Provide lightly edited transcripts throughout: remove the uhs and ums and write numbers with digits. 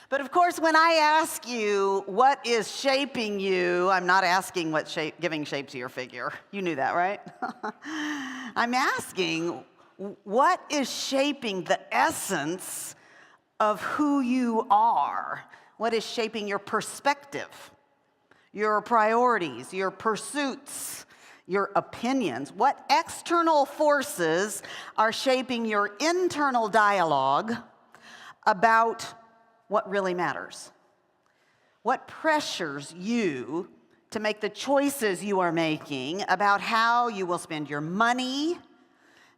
But of course, when I ask you what is shaping you, I'm not asking giving shape to your figure. You knew that, right? I'm asking what is shaping the essence of who you are? What is shaping your perspective, your priorities, your pursuits, your opinions? What external forces are shaping your internal dialogue about what really matters? What pressures you to make the choices you are making about how you will spend your money,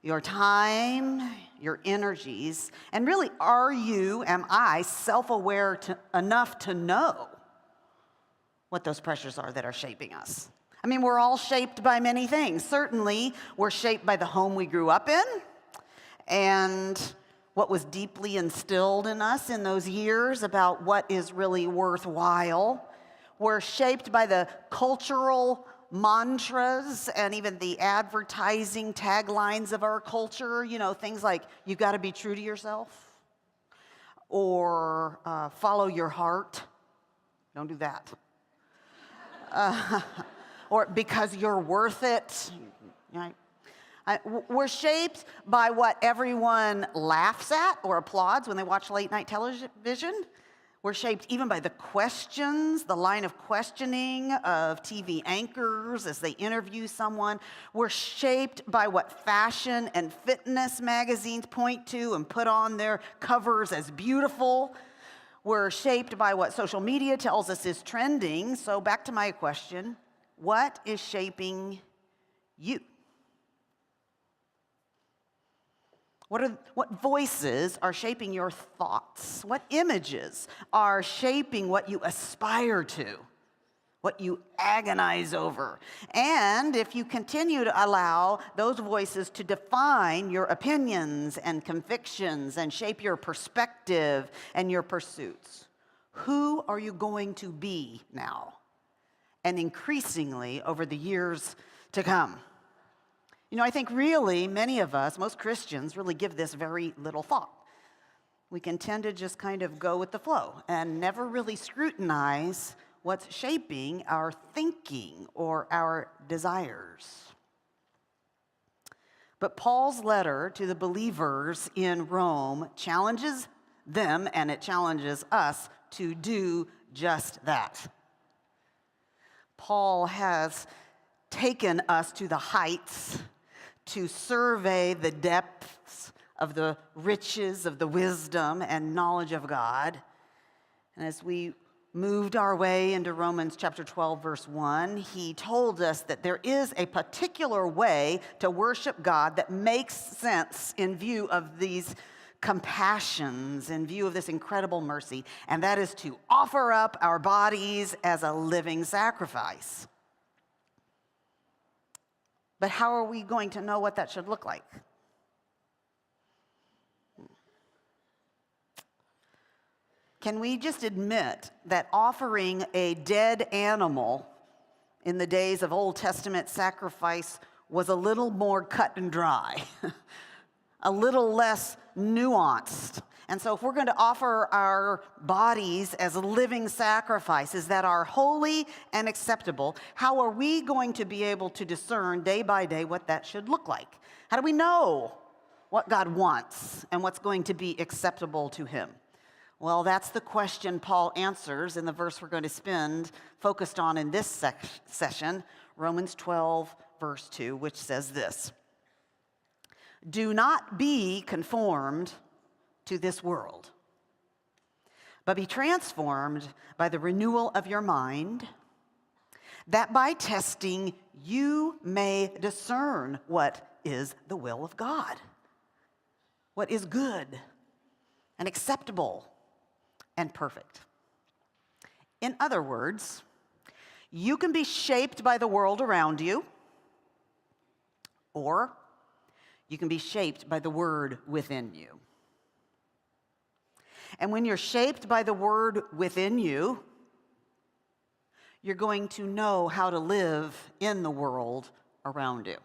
your time, your energies? And really, am I self-aware enough to know what those pressures are that are shaping us? I mean, we're all shaped by many things. Certainly, we're shaped by the home we grew up in and what was deeply instilled in us in those years about what is really worthwhile. We're shaped by the cultural mantras and even the advertising taglines of our culture. You know, things like, you've got to be true to yourself, or follow your heart. Don't do that. Or because you're worth it. Right? We're shaped by what everyone laughs at or applauds when they watch late night television. We're shaped even by the questions, the line of questioning of TV anchors as they interview someone. We're shaped by what fashion and fitness magazines point to and put on their covers as beautiful. We're shaped by what social media tells us is trending. So back to my question, what is shaping you? What voices are shaping your thoughts? What images are shaping what you aspire to, what you agonize over? And if you continue to allow those voices to define your opinions and convictions and shape your perspective and your pursuits, who are you going to be now and increasingly over the years to come? You know, I think really many of us, most Christians, really give this very little thought. We can tend to just kind of go with the flow and never really scrutinize what's shaping our thinking or our desires. But Paul's letter to the believers in Rome challenges them, and it challenges us to do just that. Paul has taken us to the heights to survey the depths of the riches of the wisdom and knowledge of God. And as we moved our way into Romans chapter 12, verse 1, he told us that there is a particular way to worship God that makes sense in view of these compassions, in view of this incredible mercy, and that is to offer up our bodies as a living sacrifice. But how are we going to know what that should look like? Can we just admit that offering a dead animal in the days of Old Testament sacrifice was a little more cut and dry, a little less nuanced? And so if we're going to offer our bodies as living sacrifices that are holy and acceptable, how are we going to be able to discern day by day what that should look like? How do we know what God wants and what's going to be acceptable to him? Well, that's the question Paul answers in the verse we're going to spend focused on in this session, Romans 12, verse 2, which says this: "Do not be conformed to this world, but be transformed by the renewal of your mind, that by testing you may discern what is the will of God, what is good and acceptable and perfect." In other words, you can be shaped by the world around you, or you can be shaped by the word within you. And when you're shaped by the word within you, you're going to know how to live in the world around you.